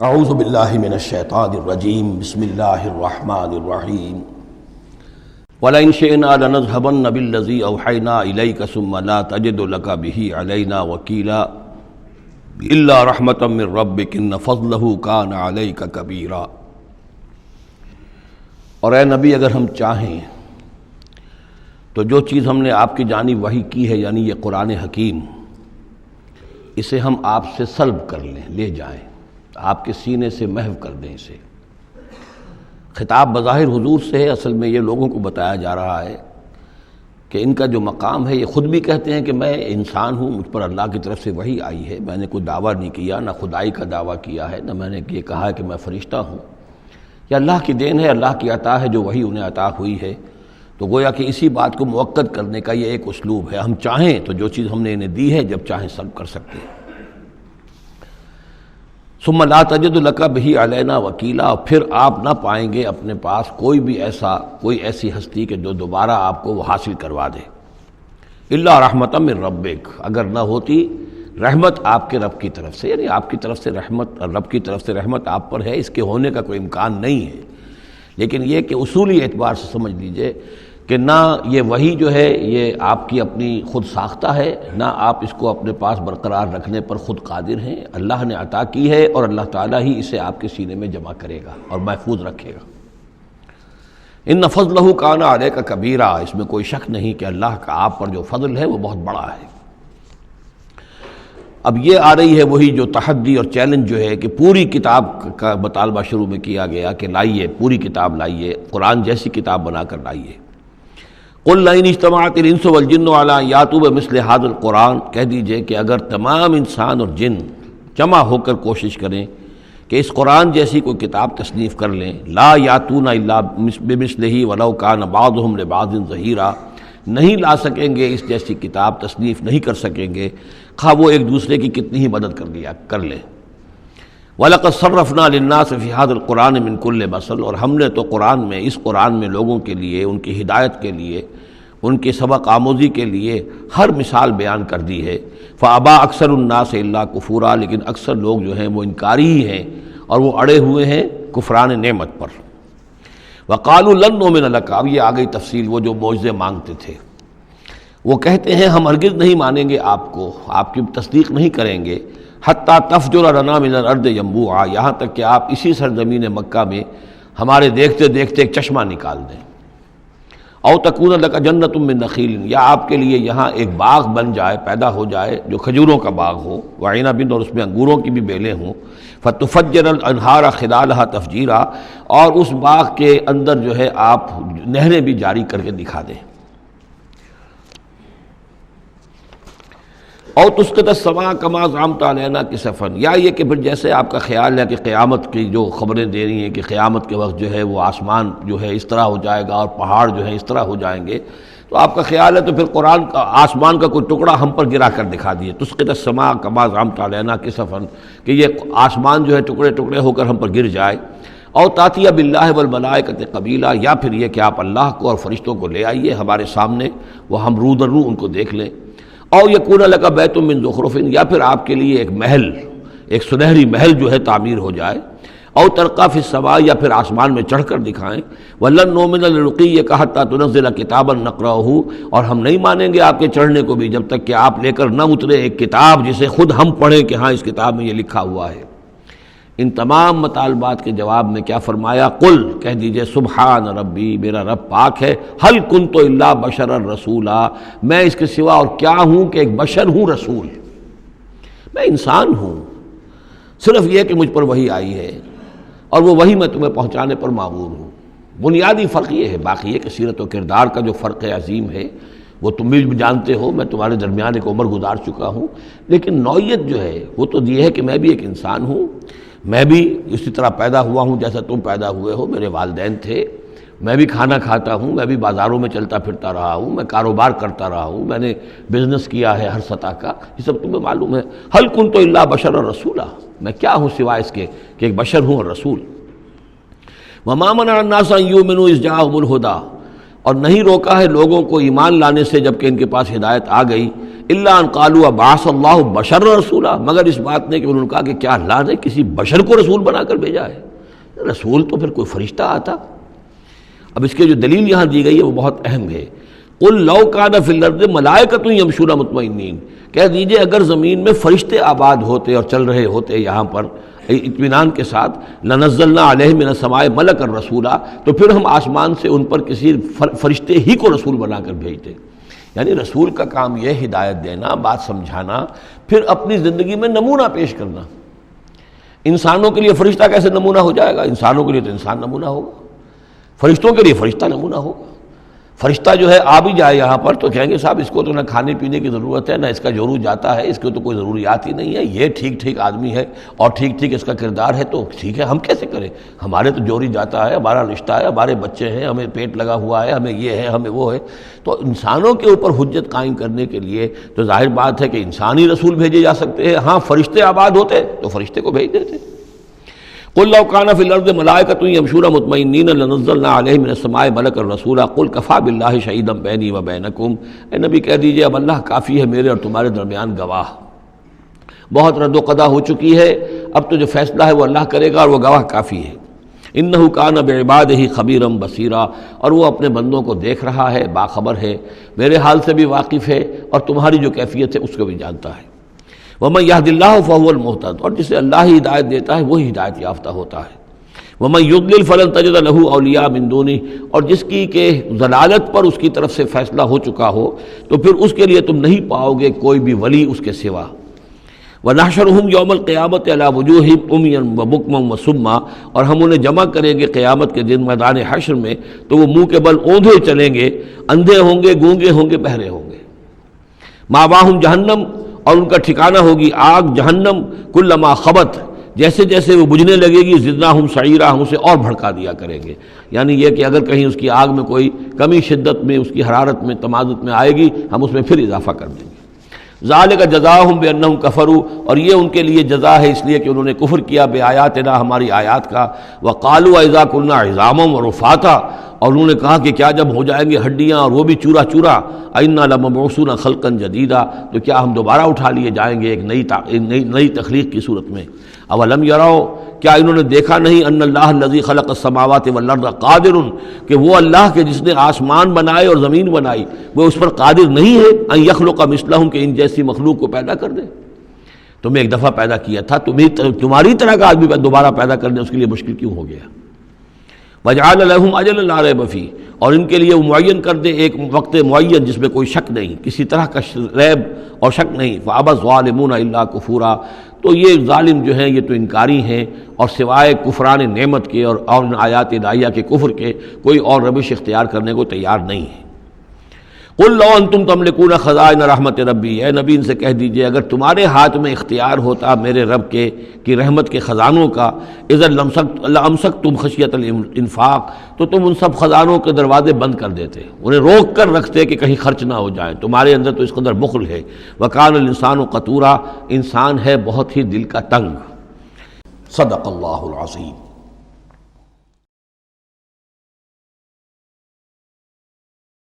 اعوذ باللہ من الشیطان الرجیم بسم اللہ الرحمن الرحیم وَلَئِن شِئْنَا لَنَذْهَبَنَّ بِالَّذِي أَوْحَيْنَا إِلَيْكَ ثُمَّ لَا تَجِدُ لَكَ بِهِ عَلَيْنَا وَكِيلًا إِلَّا رَحْمَةً مِّن رَّبِّكَ إِنَّ فَضْلَهُ كَانَ عَلَيْكَ كَبِيرًا۔ اور اے نبی، اگر ہم چاہیں تو جو چیز ہم نے آپ کی جانب وحی کی ہے، یعنی یہ قرآن حکیم، اسے ہم آپ سے سلب کر لیں، لے جائیں، آپ کے سینے سے محو کر دیں اسے۔ خطاب بظاہر حضور سے ہے، اصل میں یہ لوگوں کو بتایا جا رہا ہے کہ ان کا جو مقام ہے، یہ خود بھی کہتے ہیں کہ میں انسان ہوں، مجھ پر اللہ کی طرف سے وحی آئی ہے، میں نے کوئی دعویٰ نہیں کیا، نہ خدائی کا دعویٰ کیا ہے، نہ میں نے یہ کہا ہے کہ میں فرشتہ ہوں، یہ اللہ کی دین ہے، اللہ کی عطا ہے جو وحی انہیں عطا ہوئی ہے۔ تو گویا کہ اسی بات کو مؤکد کرنے کا یہ ایک اسلوب ہے، ہم چاہیں تو جو چیز ہم نے انہیں دی ہے جب چاہیں سلب کر سکتے ہیں۔ ثم لا تجد لک بہ علینا وکیلا، اور پھر آپ نہ پائیں گے اپنے پاس کوئی ایسی ہستی کہ جو دوبارہ آپ کو وہ حاصل کروا دے۔ الا رحمۃ من ربک، اگر نہ ہوتی رحمت آپ کے رب کی طرف سے، یعنی آپ کی طرف سے رحمت، رب کی طرف سے رحمت آپ پر ہے، اس کے ہونے کا کوئی امکان نہیں ہے، لیکن یہ کہ اصولی اعتبار سے سمجھ لیجئے کہ نہ یہ وحی جو ہے یہ آپ کی اپنی خود ساختہ ہے، نہ آپ اس کو اپنے پاس برقرار رکھنے پر خود قادر ہیں، اللہ نے عطا کی ہے اور اللہ تعالیٰ ہی اسے آپ کے سینے میں جمع کرے گا اور محفوظ رکھے گا۔ ان فضلہ کان علیک کبیرا، اس میں کوئی شک نہیں کہ اللہ کا آپ پر جو فضل ہے وہ بہت بڑا ہے۔ اب یہ آ رہی ہے وہی جو تحدی اور چیلنج جو ہے کہ پوری کتاب کا مطالبہ شروع میں کیا گیا کہ لائیے، پوری کتاب لائیے، قرآن جیسی کتاب بنا کر لائیے۔ قل لئن اجتمعت الانس والجن علی ان یاتوا بمثل ھذا القرآن، کہہ دیجئے کہ اگر تمام انسان اور جن جمع ہو کر کوشش کریں کہ اس قرآن جیسی کوئی کتاب تصنیف کر لیں، لا یاتون الا بمثلہ ولو کان بعضهم لبعض ظہیرا، نہیں لا سکیں گے اس جیسی کتاب، تصنیف نہیں کر سکیں گے، خواہ وہ ایک دوسرے کی کتنی ہی مدد کر لیں۔ وَلَقَدْ صَرَّفْنَا لِلنَّاسِ فِي هَذَا الْقُرْآنِ مِنْ كُلِّ مَثَلٍ، اور ہم نے تو قرآن میں، اس قرآن میں لوگوں کے لیے، ان کی ہدایت کے لیے، ان کی سبق آموزی کے لیے ہر مثال بیان کر دی ہے۔ فَأَبَى أَكْثَرُ النَّاسِ إِلَّا كُفُورًا، لیکن اکثر لوگ جو ہیں وہ انکاری ہی ہیں اور وہ اڑے ہوئے ہیں کفران نعمت پر۔ وَقَالُوا لَن نُؤْمِنَ لَكَ، اب یہ آ گئی تفصیل، وہ جو معجزے مانگتے تھے، وہ کہتے ہیں ہم ہرگز نہیں مانیں گے آپ کو، آپ کی تصدیق نہیں کریں گے، حتیٰ تفجر لنا من الارض ینبوعا، یہاں تک کہ آپ اسی سرزمین مکہ میں ہمارے دیکھتے دیکھتے ایک چشمہ نکال دیں۔ او تکون لک جنت من نخیل، یا آپ کے لیے یہاں ایک باغ بن جائے، پیدا ہو جائے جو کھجوروں کا باغ ہو، وعنب، اور اس میں انگوروں کی بھی بیلیں ہوں، فتفجر الانہار خلالها تفجیرا، اور اس باغ کے اندر جو ہے آپ نہریں بھی جاری کر کے دکھا دیں۔ او تسقط السماء کما زعمت علینا کسفا، یا یہ کہ پھر جیسے آپ کا خیال ہے کہ قیامت کی جو خبریں دے رہی ہیں کہ قیامت کے وقت جو ہے وہ آسمان جو ہے اس طرح ہو جائے گا اور پہاڑ جو ہے اس طرح ہو جائیں گے، تو آپ کا خیال ہے تو پھر قرآن کا آسمان کا کوئی ٹکڑا ہم پر گرا کر دکھا دیے، تسقط السماء کما زعمت علینا کسفا، کہ یہ آسمان جو ہے ٹکڑے ٹکڑے ہو کر ہم پر گر جائے۔ او تاتیہ باللہ والملائکۃ قبیلا، یا پھر یہ کہ آپ اللہ کو اور فرشتوں کو لے آئیے ہمارے سامنے، وہ ہم رو در رو ان کو دیکھ لیں۔ او یکون لک بیت من زخرف، یا پھر آپ کے لیے ایک محل، ایک سنہری محل جو ہے تعمیر ہو جائے۔ او ترقی فی السماء، یا پھر آسمان میں چڑھ کر دکھائیں۔ ولن نؤمن لرقیک حتی تنزل کتابا نقرأہ، اور ہم نہیں مانیں گے آپ کے چڑھنے کو بھی جب تک کہ آپ لے کر نہ اترے ایک کتاب جسے خود ہم پڑھیں کہ ہاں اس کتاب میں یہ لکھا ہوا ہے۔ ان تمام مطالبات کے جواب میں کیا فرمایا؟ قل، کہہ دیجئے سبحان ربی، میرا رب پاک ہے، هل كنت الا بشرا رسولا، میں اس کے سوا اور کیا ہوں کہ ایک بشر ہوں، رسول، میں انسان ہوں، صرف یہ کہ مجھ پر وحی آئی ہے اور وہ وحی میں تمہیں پہنچانے پر مامور ہوں۔ بنیادی فرق یہ ہے، باقی یہ کہ سیرت و کردار کا جو فرق عظیم ہے وہ تم بھی جانتے ہو، میں تمہارے درمیان ایک عمر گزار چکا ہوں، لیکن نوعیت جو ہے وہ تو یہ ہے کہ میں بھی ایک انسان ہوں، میں بھی اسی طرح پیدا ہوا ہوں جیسا تم پیدا ہوئے ہو، میرے والدین تھے، میں بھی کھانا کھاتا ہوں، میں بھی بازاروں میں چلتا پھرتا رہا ہوں، میں کاروبار کرتا رہا ہوں، میں نے بزنس کیا ہے ہر سطح کا، یہ سب تمہیں معلوم ہے۔ هل كنت الا بشرا رسولا، میں کیا ہوں سوائے اس کے کہ ایک بشر ہوں اور رسول۔ وما منع الناس ان يؤمنوا اذ جاءهم الهدى، اور نہیں روکا ہے لوگوں کو ایمان لانے سے جب کہ ان کے پاس ہدایت آ گئی، الا ان قالوا ابعث اللہ بشر رسولا، مگر اس بات نے کہ انہوں نے کہا کہ کیا اللہ نے کسی بشر کو رسول بنا کر بھیجا ہے؟ رسول تو پھر کوئی فرشتہ آتا۔ اب اس کے جو دلیل یہاں دی گئی ہے وہ بہت اہم ہے۔ قل لو کان فی الارض ملائکۃ یمشون مطمئنین، کہہ دیجئے اگر زمین میں فرشتے آباد ہوتے اور چل رہے ہوتے یہاں پر اطمینان کے ساتھ، لنزلنا علیہم من السماء ملکا رسولا، تو پھر ہم آسمان سے ان پر کسی فرشتے ہی کو رسول بنا کر بھیجتے۔ یعنی رسول کا کام یہ ہدایت دینا، بات سمجھانا، پھر اپنی زندگی میں نمونہ پیش کرنا۔ انسانوں کے لیے فرشتہ کیسے نمونہ ہو جائے گا؟ انسانوں کے لیے تو انسان نمونہ ہوگا، فرشتوں کے لیے فرشتہ نمونہ ہوگا۔ فرشتہ جو ہے آ بھی جائے یہاں پر تو کہیں گے صاحب اس کو تو نہ کھانے پینے کی ضرورت ہے، نہ اس کا جورو جاتا ہے، اس کو تو کوئی ضروریات ہی نہیں ہے، یہ ٹھیک ٹھیک آدمی ہے اور ٹھیک ٹھیک اس کا کردار ہے، تو ٹھیک ہے ہم کیسے کریں؟ ہمارے تو جوری جاتا ہے، ہمارا رشتہ ہے، ہمارے بچے ہیں، ہمیں پیٹ لگا ہوا ہے، ہمیں یہ ہے، ہمیں وہ ہے۔ تو انسانوں کے اوپر حجت قائم کرنے کے لیے تو ظاہر بات ہے کہ انسانی رسول بھیجے جا سکتے ہیں۔ ہاں فرشتے آباد ہوتے تو فرشتے کو بھیج دیتے۔ قل لو کان فی الارض ملائکۃ یمشون مطمئنین لنزلنا علیہم من السماء ملکا رسولا قل کفی باللہ شہیدا بینی و بینکم، اے نبی کہہ دیجئے اب اللہ کافی ہے میرے اور تمہارے درمیان گواہ۔ بہت رد و قضا ہو چکی ہے، اب تو جو فیصلہ ہے وہ اللہ کرے گا اور وہ گواہ کافی ہے۔ انہ کان بعبادہ خبیرا بصیرا، اور وہ اپنے بندوں کو دیکھ رہا ہے، باخبر ہے، میرے حال سے بھی واقف ہے اور تمہاری جو کیفیت ہے اس کو بھی جانتا ہے۔ وَمَن يَهْدِ اللَّهُ فَهُوَ الْمُهْتَدِ، اور جسے اللہ ہی ہدایت دیتا ہے وہی ہدایت یافتہ ہوتا ہے۔ وَمَن يُضْلِلْ فَلَن تَجِدَ لَهُ أَوْلِيَاءَ مِن دُونِهِ، اور جس کی کہ ضلالت پر اس کی طرف سے فیصلہ ہو چکا ہو تو پھر اس کے لیے تم نہیں پاؤ گے کوئی بھی ولی اس کے سوا۔ وَنَحْشُرُهُمْ يَوْمَ الْقِيَامَةِ عَلَىٰ وُجُوهِهِمْ عُمْيًا وَبُكْمًا وَصُمًّا، اور ہم انہیں جمع کریں گے قیامت کے دن میدان حشر میں تو وہ منہ کے بل اوندھے چلیں گے، اندھے ہوں گے، گونگے ہوں گے، بہرے ہوں گے۔ مَأْوَاهُمْ جَهَنَّمُ، اور ان کا ٹھکانہ ہوگی آگ جہنم، کلما خبت، جیسے جیسے وہ بجھنے لگے گی زدناہم سعیرا، ہم اسے اور بھڑکا دیا کریں گے۔ یعنی یہ کہ اگر کہیں اس کی آگ میں کوئی کمی شدت میں، اس کی حرارت میں، تمادت میں آئے گی، ہم اس میں پھر اضافہ کر دیں گے۔ ذالک جزاؤہم بانہم کفروا، اور یہ ان کے لیے جزا ہے اس لیے کہ انہوں نے کفر کیا بے آیاتنا، ہماری آیات کا۔ وقالوا اذا كنا عظاما ورفاتا، اور انہوں نے کہا کہ کیا جب ہو جائیں گے ہڈیاں اور وہ بھی چورا چورا، انا لمبعوثون خلقا جدیدا، تو کیا ہم دوبارہ اٹھا لیے جائیں گے ایک نئی تخلیق کی صورت میں۔ اولم یروا، کیا انہوں نے دیکھا نہیں، ان اللہ الذی خلق السماوات والارض قادر، کہ وہ اللہ کے جس نے آسمان بنائے اور زمین بنائی وہ اس پر قادر نہیں ہے، ان یخلق مثلہم، کہ ان جیسی مخلوق کو پیدا کر دے۔ تمہیں ایک دفعہ پیدا کیا تھا، تمہاری طرح کا آدمی دوبارہ پیدا کرنے اس کے لیے مشکل کیوں ہو گیا؟ وجعل لهم اجلا لا ریب فیہ، اور ان کے لیے وہ معین کر دے ایک وقت معین جس میں کوئی شک نہیں، کسی طرح کا ریب اور شک نہیں۔ فابى الظالمون الا کفورا، تو یہ ظالم جو ہیں یہ تو انکاری ہیں اور سوائے کفران نعمت کے اور آیات الہیہ کے کفر کے کوئی اور روش اختیار کرنے کو تیار نہیں ہے۔ قل لو انتم تملکون خزائن رحمت ربی، اے نبی ان سے کہہ دیجئے اگر تمہارے ہاتھ میں اختیار ہوتا میرے رب کے کی رحمت کے خزانوں کا، اذا لامسکتم خشیۃ الانفاق، تو تم ان سب خزانوں کے دروازے بند کر دیتے، انہیں روک کر رکھتے کہ کہیں خرچ نہ ہو جائیں، تمہارے اندر تو اس قدر بخل ہے۔ وکان الانسان قتورا، انسان ہے بہت ہی دل کا تنگ۔ صدق اللہ العظیم۔